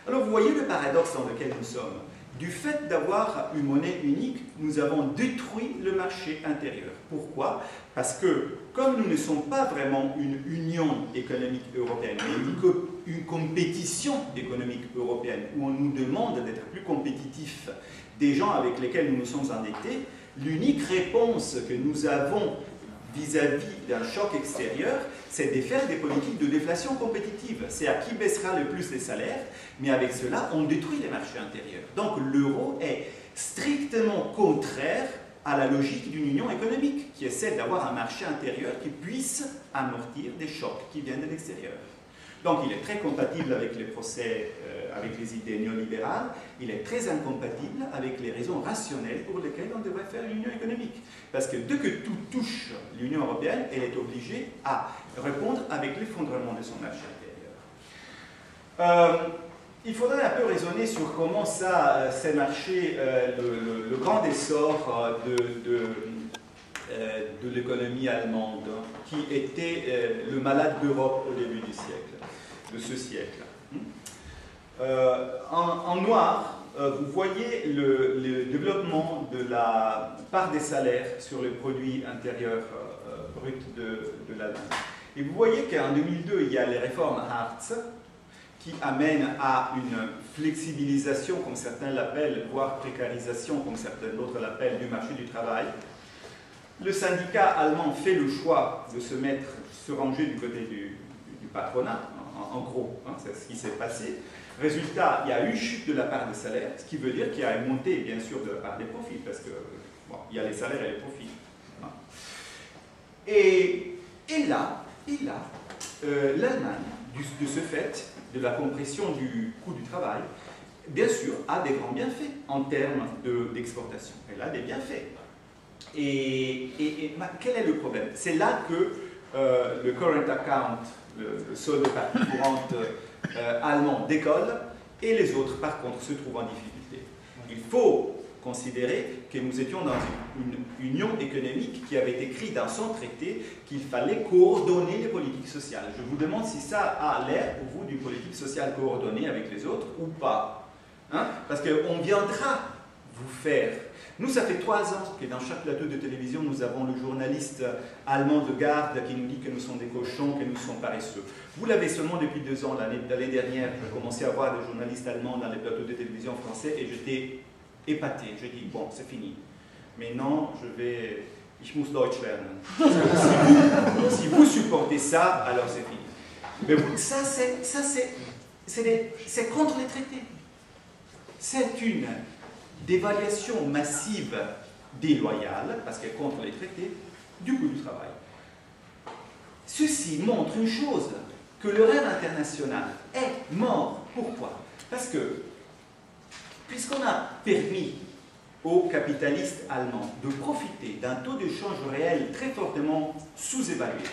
Alors vous voyez le paradoxe dans lequel nous sommes. Du fait d'avoir une monnaie unique, nous avons détruit le marché intérieur. Pourquoi? Parce que, comme nous ne sommes pas vraiment une union économique européenne, mais une compétition économique européenne, où on nous demande d'être plus compétitifs des gens avec lesquels nous nous sommes endettés, l'unique réponse que nous avons vis-à-vis d'un choc extérieur, c'est de faire des politiques de déflation compétitive. C'est à qui baissera le plus les salaires, mais avec cela, on détruit les marchés intérieurs. Donc l'euro est strictement contraire à la logique d'une union économique, qui est celle d'avoir un marché intérieur qui puisse amortir des chocs qui viennent de l'extérieur. Donc il est très compatible avec les procès, avec les idées néolibérales, il est très incompatible avec les raisons rationnelles pour lesquelles on devrait faire une union économique. Parce que dès que tout touche l'Union européenne, elle est obligée à répondre avec l'effondrement de son marché intérieur. Il faudrait un peu raisonner sur comment ça s'est marché le grand essor de l'économie allemande, qui était le malade d'Europe au début du siècle, de ce siècle. En noir, vous voyez le développement de la part des salaires sur le produit intérieur brut de l'Allemagne. Et vous voyez qu'en 2002, il y a les réformes Hartz, qui amènent à une flexibilisation, comme certains l'appellent, voire précarisation, comme certains d'autres l'appellent, du marché du travail. Le syndicat allemand fait le choix de se ranger du côté du patronat, en gros, hein, c'est ce qui s'est passé. Résultat, il y a eu chute de la part des salaires, ce qui veut dire qu'il y a une montée, bien sûr, de la part des profits, parce que bon, il y a les salaires et les profits. Hein. Et là, l'Allemagne, de ce fait, de la compression du coût du travail, bien sûr, a des grands bienfaits en termes d'exportation. Elle a des bienfaits. Et quel est le problème? C'est là que le current account, le solde de partie courante allemand décolle, et les autres, par contre, se trouvent en difficulté. Il faut considérer que nous étions dans une union économique qui avait écrit dans son traité qu'il fallait coordonner les politiques sociales. Je vous demande si ça a l'air pour vous d'une politique sociale coordonnée avec les autres ou pas. Hein? Parce qu'on viendra vous faire... Nous, ça fait 3 ans que dans chaque plateau de télévision, nous avons le journaliste allemand de garde qui nous dit que nous sommes des cochons, que nous sommes paresseux. Vous l'avez seulement depuis 2 ans. L'année dernière, j'ai commencé à voir des journalistes allemands dans les plateaux de télévision français et j'étais épaté. Je dis, bon, c'est fini. Mais non, ich muss Deutsch lernen. Si vous supportez ça, alors c'est fini. Mais ça, c'est contre les traités. C'est une dévaluation massive déloyale, parce qu'elle est contre les traités, du coût du travail. Ceci montre une chose, que le rêve international est mort. Pourquoi? Parce que, puisqu'on a permis aux capitalistes allemands de profiter d'un taux de change réel très fortement sous-évalué,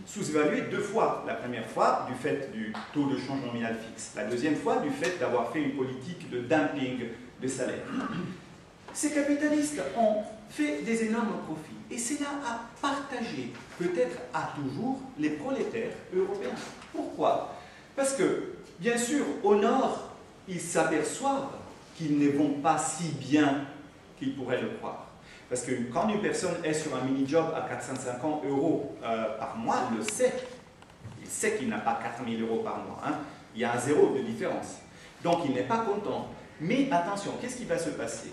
sous-évalué 2 fois. La première fois, du fait du taux de change nominal fixe. La deuxième fois, du fait d'avoir fait une politique de dumping de salaire. Ces capitalistes ont fait des énormes profits. Et cela a partagé, peut-être à toujours, les prolétaires européens. Pourquoi? Parce que, bien sûr, au Nord, ils s'aperçoivent qu'ils ne vont pas si bien qu'ils pourraient le croire. Parce que quand une personne est sur un mini-job à 450 € par mois, il le sait. Il sait qu'il n'a pas 4000 € par mois. Hein. Il y a un zéro de différence. Donc il n'est pas content. Mais attention, qu'est-ce qui va se passer?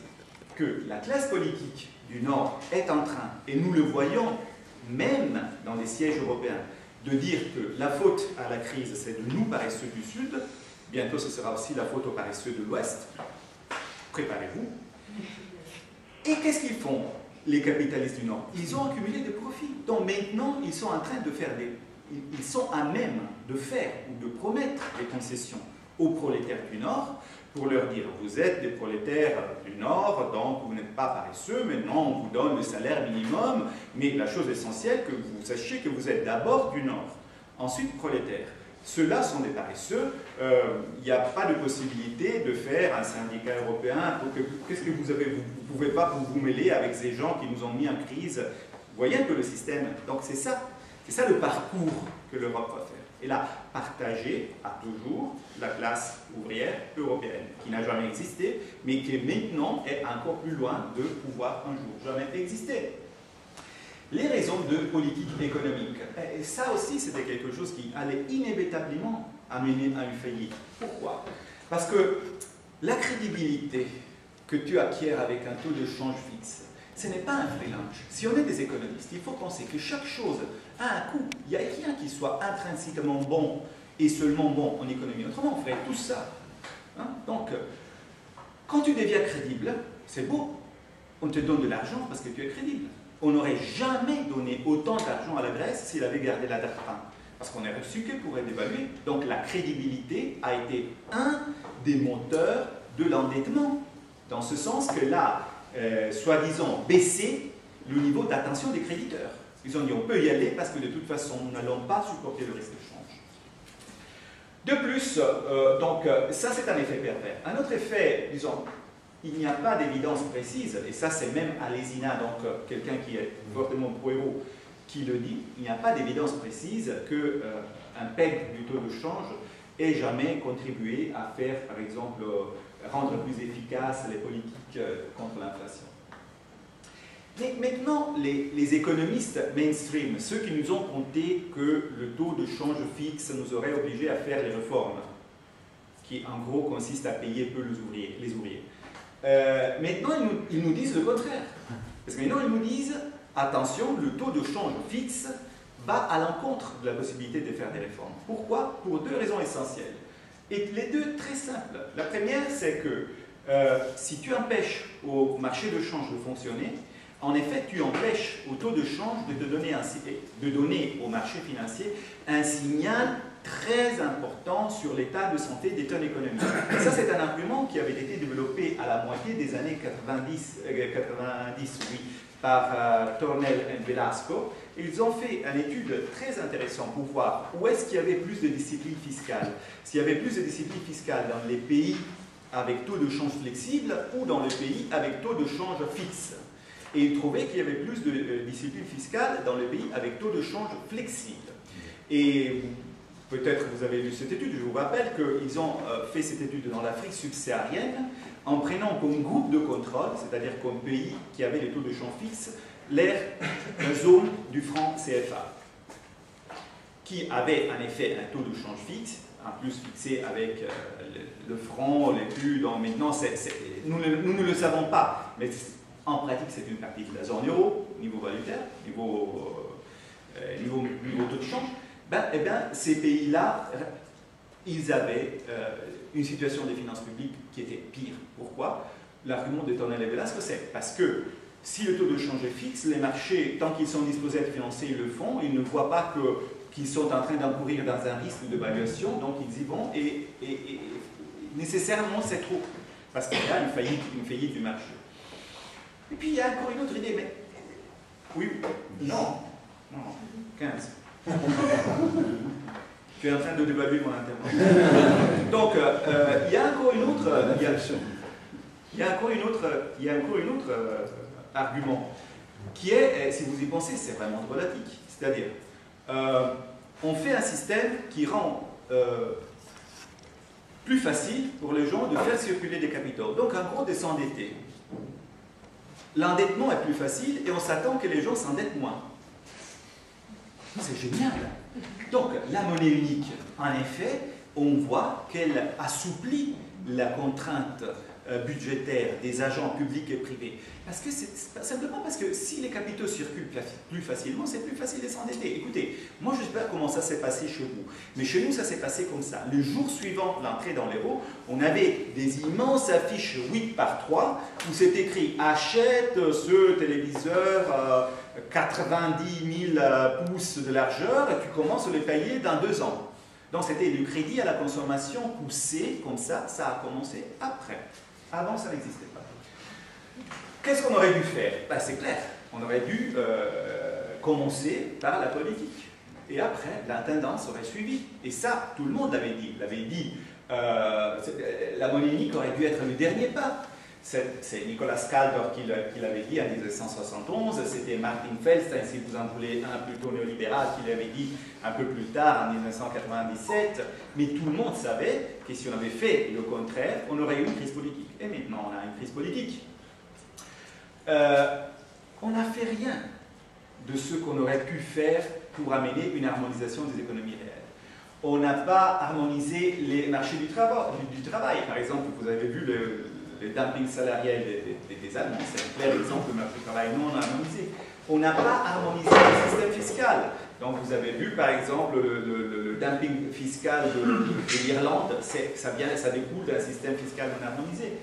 Que la classe politique du Nord est en train, et nous le voyons même dans les sièges européens, de dire que la faute à la crise, c'est de nous, paresseux du Sud. Bientôt, ce sera aussi la faute aux paresseux de l'Ouest. Préparez-vous. Et qu'est-ce qu'ils font, les capitalistes du Nord? Ils ont accumulé des profits. Donc maintenant, ils sont en train de faire ils sont à même de faire ou de promettre des concessions aux prolétaires du Nord pour leur dire, vous êtes des prolétaires du Nord, donc vous n'êtes pas paresseux, maintenant on vous donne le salaire minimum, mais la chose essentielle, que vous sachiez que vous êtes d'abord du Nord, ensuite prolétaire. Ceux-là sont des paresseux. Il n'y a pas de possibilité de faire un syndicat européen. Qu'est-ce que vous avez? Vous ne pouvez pas vous mêler avec ces gens qui nous ont mis en crise. Vous voyez un peu le système. Donc c'est ça le parcours que l'Europe va faire. Et là, partager à toujours la classe ouvrière européenne, qui n'a jamais existé, mais qui maintenant est encore plus loin de pouvoir un jour jamais exister. Les raisons de politique économique. Et ça aussi, c'était quelque chose qui allait inévitablement amener à une faillite. Pourquoi? Parce que la crédibilité que tu acquiers avec un taux de change fixe, ce n'est pas un free lunch. Si on est des économistes, il faut penser que chaque chose a un coût. Il n'y a rien qui soit intrinsèquement bon et seulement bon en économie. Autrement, on ferait tout ça. Hein? Donc, quand tu deviens crédible, c'est beau. On te donne de l'argent parce que tu es crédible. On n'aurait jamais donné autant d'argent à la Grèce s'il avait gardé la dette. Parce qu'on aurait reçu que pour dévaluer. Donc la crédibilité a été un des moteurs de l'endettement. Dans ce sens que là, soi-disant, baisser le niveau d'attention des créditeurs. Ils ont dit on peut y aller parce que de toute façon, nous n'allons pas supporter le risque de change. De plus, donc ça c'est un effet pervers. Un autre effet, disons, il n'y a pas d'évidence précise, et ça c'est même Alesina, donc quelqu'un qui est fortement pro-euro, qui le dit, il n'y a pas d'évidence précise qu'un PEG du taux de change ait jamais contribué à faire, par exemple, rendre plus efficaces les politiques contre l'inflation. Mais maintenant, les économistes mainstream, ceux qui nous ont conté que le taux de change fixe nous aurait obligés à faire les réformes, qui en gros consiste à payer peu les ouvriers. Maintenant, ils nous disent le contraire. Parce que maintenant, ils nous disent, attention, le taux de change fixe va à l'encontre de la possibilité de faire des réformes. Pourquoi? Pour deux raisons essentielles. Et les deux très simples. La première, c'est que si tu empêches au marché de change de fonctionner, en effet, tu empêches au taux de change de donner au marché financier un signal très important sur l'état de santé des tonnes économiques. Et ça, c'est un argument qui avait été développé à la moitié des années 90 oui, par Tornell et Velasco. Ils ont fait une étude très intéressante pour voir où est-ce qu'il y avait plus de discipline fiscale. S'il y avait plus de discipline fiscale dans les pays avec taux de change flexible ou dans les pays avec taux de change fixe. Et ils trouvaient qu'il y avait plus de discipline fiscale dans les pays avec taux de change flexible. Et peut-être vous avez lu cette étude, je vous rappelle qu'ils ont fait cette étude dans l'Afrique subsaharienne en prenant comme groupe de contrôle, c'est-à-dire comme pays qui avait les taux de change fixes, la zone du franc CFA, qui avait en effet un taux de change fixe, en plus fixé avec le franc, les plus, donc maintenant nous ne le savons pas, mais en pratique c'est une partie de la zone euro, niveau valutaire, niveau taux de change. Ces pays-là, ils avaient une situation des finances publiques qui était pire. Pourquoi? L'argument de Tornell et Velasco, c'est parce que si le taux de change est fixe, les marchés, tant qu'ils sont disposés à être financés, ils le font, ils ne voient pas qu'ils sont en train d'encourir dans un risque de dévaluation, donc ils y vont, et nécessairement c'est trop, parce qu'il y a une faillite du marché. Et puis il y a encore une autre idée, mais... Oui, non, 15. Tu es en train de dévaluer mon intervention. Donc, il y a encore une autre... Il y a encore une autre argument qui est, si vous y pensez, c'est vraiment drôlatique. C'est-à-dire, on fait un système qui rend plus facile pour les gens de faire circuler des capitaux. Donc, en gros, de s'endetter. L'endettement est plus facile et on s'attend que les gens s'endettent moins. C'est génial. Donc, la monnaie unique, en effet, on voit qu'elle assouplit la contrainte budgétaire des agents publics et privés. Parce que c'est simplement parce que si les capitaux circulent plus facilement, c'est plus facile de s'endetter. Écoutez, moi je ne sais pas comment ça s'est passé chez vous, mais chez nous ça s'est passé comme ça. Le jour suivant l'entrée dans l'euro, on avait des immenses affiches 8 par 3 où c'est écrit « Achète ce téléviseur 90 000 pouces de largeur et tu commences à le payer dans 2 ans ». Donc c'était le crédit à la consommation poussé, comme ça a commencé après. Avant, ça n'existait pas. Qu'est-ce qu'on aurait dû faire? C'est clair, on aurait dû commencer par la politique. Et après, la tendance aurait suivi. Et ça, tout le monde l'avait dit. L'avait dit. La monnaie unique aurait dû être le dernier pas. C'est Nicolas Kaldor qui l'avait dit en 1971, c'était Martin Feldstein, si vous en voulez un plutôt néolibéral, qui l'avait dit un peu plus tard, en 1997, mais tout le monde savait que si on avait fait le contraire, on aurait eu une crise politique. Et maintenant, on a une crise politique. On n'a fait rien de ce qu'on aurait pu faire pour amener une harmonisation des économies réelles. On n'a pas harmonisé les marchés du travail. Par exemple, vous avez vu le dumping salarial des Allemands, c'est un clair exemple de marché du travail non harmonisé. On n'a pas harmonisé le système fiscal. Donc vous avez vu par exemple le dumping fiscal de l'Irlande, ça découle d'un système fiscal non harmonisé.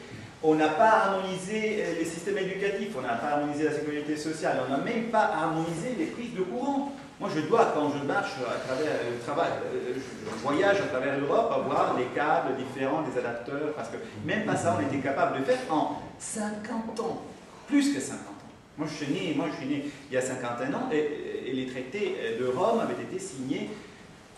On n'a pas harmonisé les systèmes éducatifs, on n'a pas harmonisé la sécurité sociale, on n'a même pas harmonisé les prises de courant. Moi, je dois, quand je marche à travers le travail, je voyage à travers l'Europe, avoir des câbles différents, des adapteurs, parce que même pas ça, on était capable de faire en 50 ans, plus que 50 ans. Moi, je suis né il y a 51 ans, et les traités de Rome avaient été signés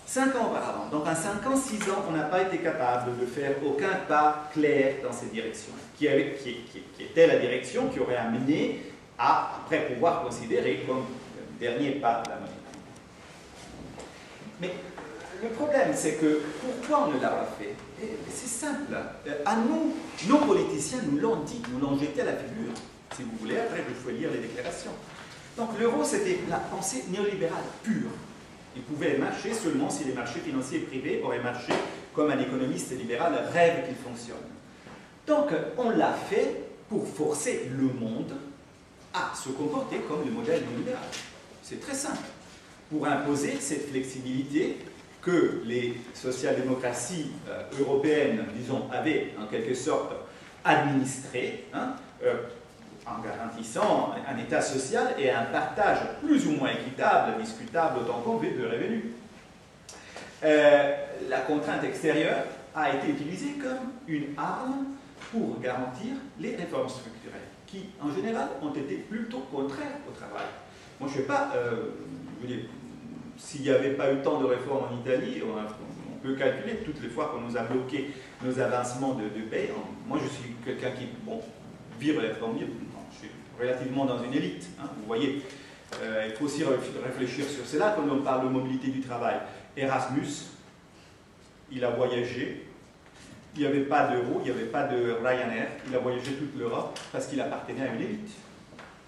5 ans auparavant. Donc, en 5 ans, 6 ans, on n'a pas été capable de faire aucun pas clair dans cette direction, qui était la direction qui aurait amené à, après, pouvoir considérer comme dernier pas la monnaie. Mais le problème, c'est que pourquoi on ne l'a pas fait? C'est simple. À nous, nos politiciens nous l'ont dit, nous l'ont jeté à la figure. Si vous voulez, après, je peux lire les déclarations. Donc l'euro, c'était la pensée néolibérale pure. Il pouvait marcher seulement si les marchés financiers privés auraient marché comme un économiste libéral rêve qu'il fonctionne. Donc on l'a fait pour forcer le monde à se comporter comme le modèle néolibéral. C'est très simple. Pour imposer cette flexibilité que les social-démocraties européennes, disons, avaient en quelque sorte administrée, en garantissant un État social et un partage plus ou moins équitable, discutable autant qu'on veut, de revenus. La contrainte extérieure a été utilisée comme une arme pour garantir les réformes structurelles, qui, en général, ont été plutôt contraires au travail. Moi, je ne sais pas, s'il n'y avait pas eu tant de réformes en Italie, on peut calculer toutes les fois qu'on nous a bloqué nos avancements de paix. Moi, je suis quelqu'un qui, bon, vit relativement mieux. Je suis relativement dans une élite, vous voyez. Il faut aussi réfléchir sur cela quand on parle de mobilité du travail. Erasmus, il a voyagé, il n'y avait pas d'euro, il n'y avait pas de Ryanair, il a voyagé toute l'Europe parce qu'il appartenait à une élite.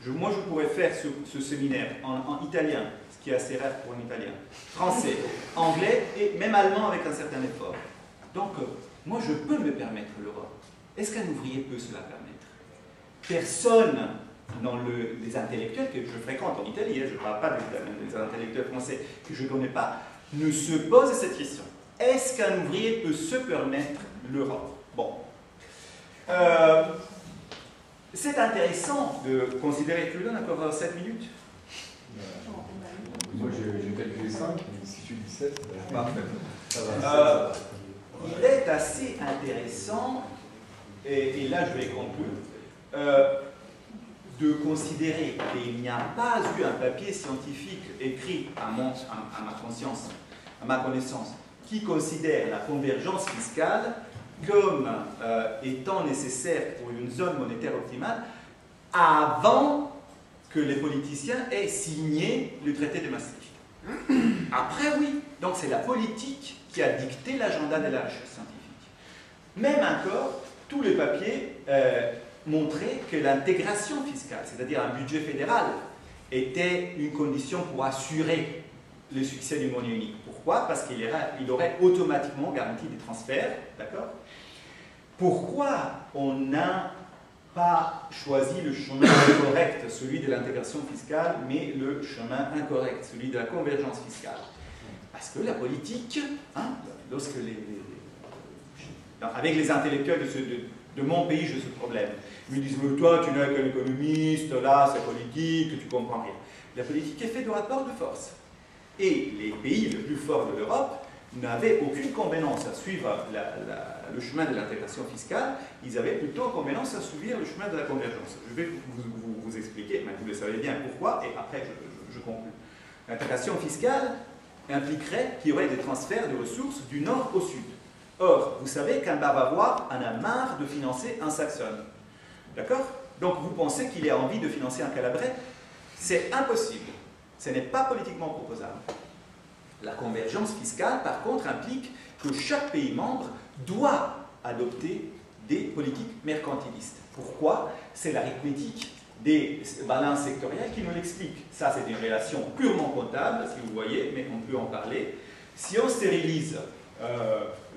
Moi, je pourrais faire ce séminaire en italien, ce qui est assez rare pour un italien, français, anglais et même allemand avec un certain effort. Donc, moi, je peux me permettre l'Europe. Est-ce qu'un ouvrier peut se la permettre? Personne dans les intellectuels que je fréquente en Italie, je ne parle pas des intellectuels français que je ne connais pas, ne se pose cette question. Est-ce qu'un ouvrier peut se permettre l'Europe? Bon. C'est intéressant de considérer, tu lui donnes encore 7 minutes? Moi j'ai calculé 5, mais si tu dis 7, parfait. Ça va. Il est assez intéressant, et là je vais conclure, de considérer qu'il n'y a pas eu un papier scientifique écrit à ma conscience, à ma connaissance, qui considère la convergence fiscale comme étant nécessaire pour une zone monétaire optimale avant que les politiciens aient signé le traité de Maastricht. Après, oui. Donc c'est la politique qui a dicté l'agenda de la recherche scientifique. Même encore, tous les papiers montraient que l'intégration fiscale, c'est-à-dire un budget fédéral, était une condition pour assurer le succès du monnaie unique. Pourquoi? Parce qu'il aurait automatiquement garanti des transferts, d'accord? Pourquoi on n'a pas choisi le chemin correct, celui de l'intégration fiscale, mais le chemin incorrect, celui de la convergence fiscale? Parce que la politique, lorsque avec les intellectuels de mon pays, j'ai ce problème. Ils me disent, mais toi, tu n'es qu'un économiste, là, c'est politique, tu comprends rien. La politique est faite de rapports de force. Et les pays les plus forts de l'Europe n'avaient aucune convenance à suivre le chemin de l'intégration fiscale, ils avaient plutôt convenance à suivre le chemin de la convergence. Je vais vous expliquer, mais vous le savez bien pourquoi, et après je conclue. L'intégration fiscale impliquerait qu'il y aurait des transferts de ressources du nord au sud. Or, vous savez qu'un Bavarois en a marre de financer un Saxon. D'accord? Donc vous pensez qu'il a envie de financer un Calabrais? C'est impossible. Ce n'est pas politiquement proposable. La convergence fiscale, par contre, implique que chaque pays membre doit adopter des politiques mercantilistes. Pourquoi? C'est l'arithmétique des balances sectorielles qui nous l'explique. Ça, c'est une relation purement comptable, si vous voyez, mais on peut en parler. Si on stérilise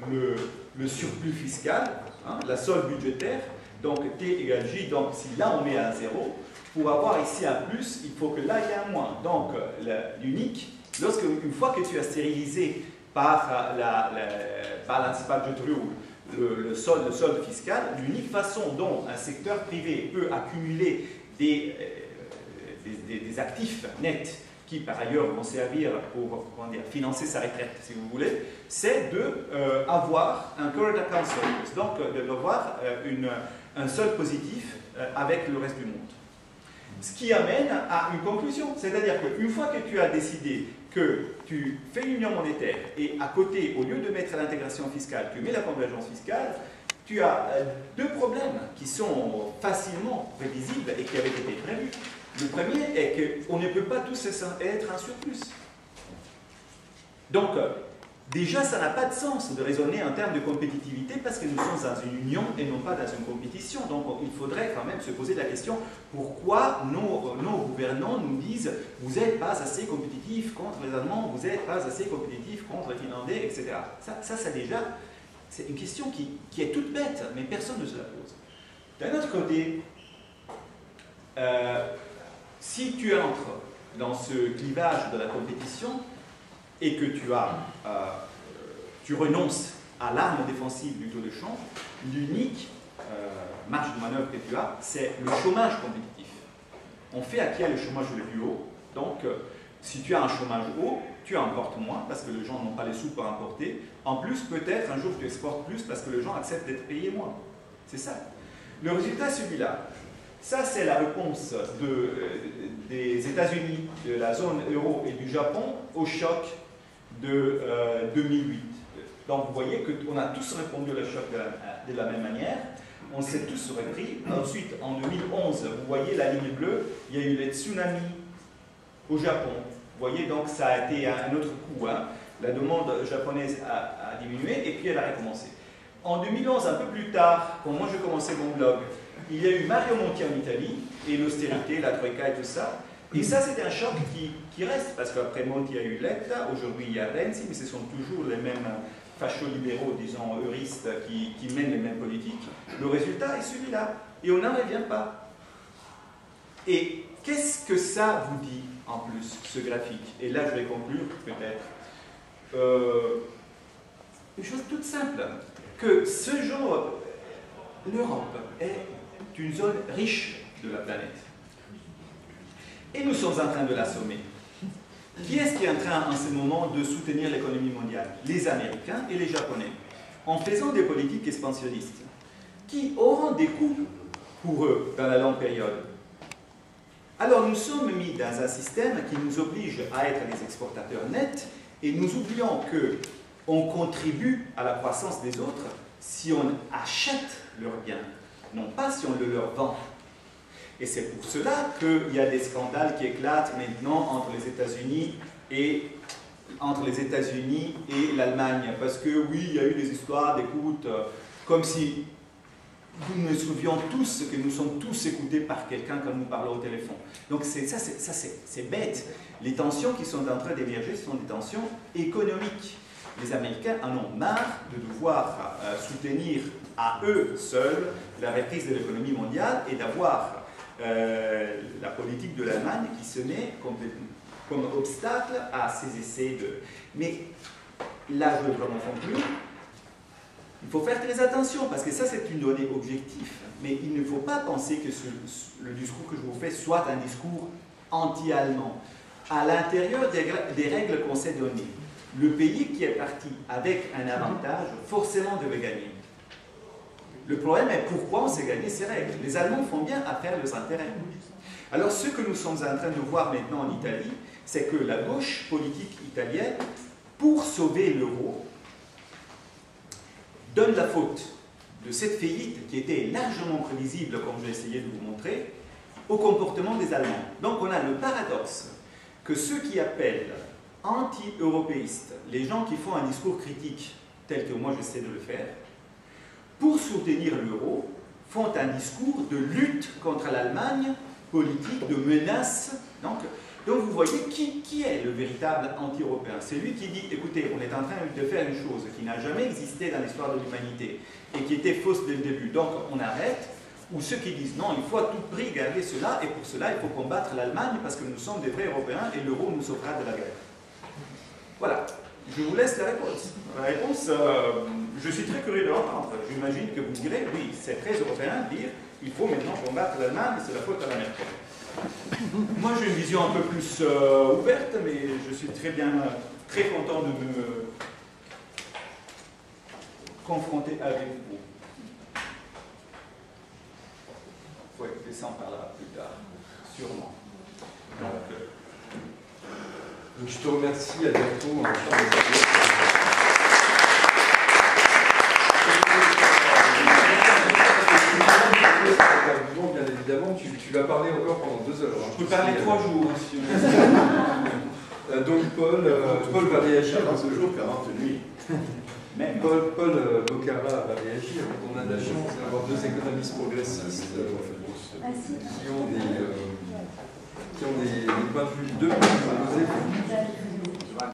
le surplus fiscal, hein, la solde budgétaire, donc T égale J, donc si là on met un 0, pour avoir ici un plus, il faut que là il y ait un moins. Donc l'unique, une fois que tu as stérilisé par la balance budget rule, le solde fiscal, l'unique façon dont un secteur privé peut accumuler des actifs nets qui par ailleurs vont servir pour financer sa retraite, si vous voulez, c'est d'avoir un current account surplus, donc d'avoir un solde positif avec le reste du monde. Ce qui amène à une conclusion, c'est-à-dire qu'une fois que tu as décidé que tu fais l'union monétaire et à côté, au lieu de mettre l'intégration fiscale, tu mets la convergence fiscale, tu as deux problèmes qui sont facilement prévisibles et qui avaient été prévus. Le premier est qu'on ne peut pas tous être un surplus. Donc, déjà, ça n'a pas de sens de raisonner en termes de compétitivité parce que nous sommes dans une union et non pas dans une compétition. Donc, il faudrait quand même se poser la question pourquoi nos gouvernants nous disent vous n'êtes pas assez compétitifs contre les Allemands, vous n'êtes pas assez compétitifs contre les Finlandais, etc. Ça déjà, c'est une question qui est toute bête, mais personne ne se la pose. D'un autre côté, si tu entres dans ce clivage de la compétition et que tu renonces à l'arme défensive du taux de change, l'unique marge de manœuvre que tu as, c'est le chômage compétitif. On fait à qui a le chômage le plus haut. Donc, si tu as un chômage haut, tu importes moins parce que les gens n'ont pas les sous pour importer. En plus, peut-être un jour tu exportes plus parce que les gens acceptent d'être payés moins. C'est ça. Le résultat est celui-là. Ça, c'est la réponse des États-Unis, de la zone euro et du Japon au choc de 2008. Donc, vous voyez qu'on a tous répondu au choc de la même manière. On s'est tous repris. Ensuite, en 2011, vous voyez la ligne bleue, il y a eu les tsunamis au Japon. Vous voyez, donc ça a été un autre coup. Hein. La demande japonaise a diminué et puis elle a recommencé. En 2011, un peu plus tard, quand moi je commençais mon blog, il y a eu Mario Monti en Italie, et l'austérité, la troïka et tout ça. Et ça, c'était un choc qui reste, parce qu'après Monti, il y a eu Letta, aujourd'hui il y a Renzi, mais ce sont toujours les mêmes facho-libéraux, disons, euristes, qui mènent les mêmes politiques. Le résultat est celui-là, et on n'en revient pas. Et qu'est-ce que ça vous dit, en plus, ce graphique? Et là, je vais conclure, peut-être. Une chose toute simple, que ce genre, l'Europe est une zone riche de la planète. Et nous sommes en train de l'assommer. Qui est-ce qui est en train, en ce moment, de soutenir l'économie mondiale? Les Américains et les Japonais. En faisant des politiques expansionnistes, qui auront des coûts pour eux dans la longue période. Alors nous sommes mis dans un système qui nous oblige à être des exportateurs nets, et nous oublions qu'on contribue à la croissance des autres si on achète leurs biens, non pas si on le leur vend. Et c'est pour cela qu'il y a des scandales qui éclatent maintenant entre les États-Unis et l'Allemagne. Parce que oui, il y a eu des histoires d'écoute, comme si nous nous souvions tous que nous sommes tous écoutés par quelqu'un quand nous parlons au téléphone. Donc c'est bête. Les tensions qui sont en train d'émerger sont des tensions économiques. Les Américains en ont marre de devoir soutenir à eux seuls la reprise de l'économie mondiale et d'avoir la politique de l'Allemagne qui se met comme obstacle à ces essais de... Mais là, je veux vraiment conclure. Il faut faire très attention parce que ça, c'est une donnée objective. Mais il ne faut pas penser que le discours que je vous fais soit un discours anti-allemand. À l'intérieur des règles qu'on s'est données, le pays qui est parti avec un avantage, forcément devait gagner. Le problème est pourquoi on s'est gagné ces règles. Les Allemands font bien à faire leurs intérêts. Alors ce que nous sommes en train de voir maintenant en Italie, c'est que la gauche politique italienne, pour sauver l'euro, donne la faute de cette faillite qui était largement prévisible, comme j'ai essayé de vous montrer, au comportement des Allemands. Donc on a le paradoxe que ceux qui appellent anti-européistes, les gens qui font un discours critique, tel que moi j'essaie de le faire, pour soutenir l'euro, font un discours de lutte contre l'Allemagne, politique, de menace. Donc vous voyez qui est le véritable anti-européen. C'est lui qui dit, écoutez, on est en train de faire une chose qui n'a jamais existé dans l'histoire de l'humanité et qui était fausse dès le début, donc on arrête. Ou ceux qui disent non, il faut à tout prix garder cela, et pour cela il faut combattre l'Allemagne parce que nous sommes des vrais Européens et l'euro nous sauvera de la guerre. Voilà, je vous laisse la réponse. La réponse, je suis très curieux de l'entendre. J'imagine que vous direz, oui, c'est très européen de dire il faut maintenant combattre l'Allemagne, c'est la faute à la Merkel. Moi j'ai une vision un peu plus ouverte, mais je suis très content de me confronter avec vous. Oui, descends par là plus tard, sûrement. Donc je te remercie, à bientôt. Bien évidemment, tu vas parler encore pendant 2 heures. Je peux parler 3 jours. Si donc Paul va réagir. 40 jours, 40 nuits. Même. Paul Boccara va réagir. On a de la chance d'avoir 2 économistes progressistes qui ont des points de vue, 2 points de vue opposés.